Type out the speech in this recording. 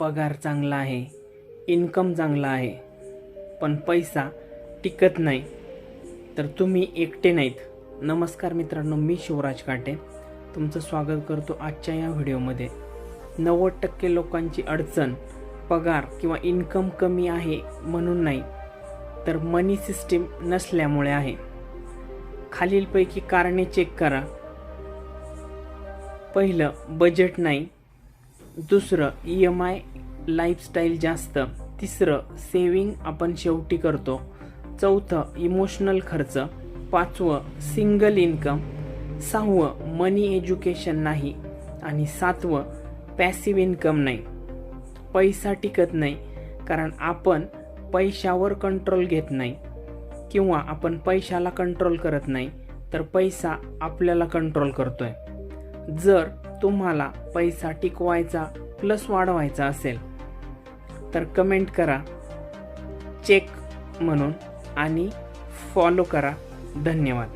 पगार चांगला आहे, इन्कम चांगला आहे, पण पैसा टिकत नाही, तर तुम्ही एकटे नाहीत. नमस्कार मित्रांनो, मी शिवराज काटे तुमचं स्वागत करतो आजच्या या व्हिडिओमध्ये. 90% लोकांची अडचण पगार किंवा इन्कम कमी आहे म्हणून नाही, तर मनी सिस्टीम नसल्यामुळे आहे. खालीलपैकी कारणे चेक करा. पहिलं, बजेट नाही. दुसरं, EMI लाईफस्टाईल जास्त. तिसरं, सेविंग आपण शेवटी करतो. चौथं, इमोशनल खर्च. पाचवं, सिंगल इन्कम. सहावं, मनी एज्युकेशन नाही. आणि सातवं, पॅसिव्ह इन्कम नाही. पैसा टिकत नाही कारण आपण पैशावर कंट्रोल घेत नाही, किंवा आपण पैशाला कंट्रोल करत नाही, तर पैसा आपल्याला कंट्रोल करतोय. जर तुम्हाला पैसा टिकवायचा प्लस वाढवायचा असेल तर कमेंट करा चेक म्हणून आणि फॉलो करा. धन्यवाद.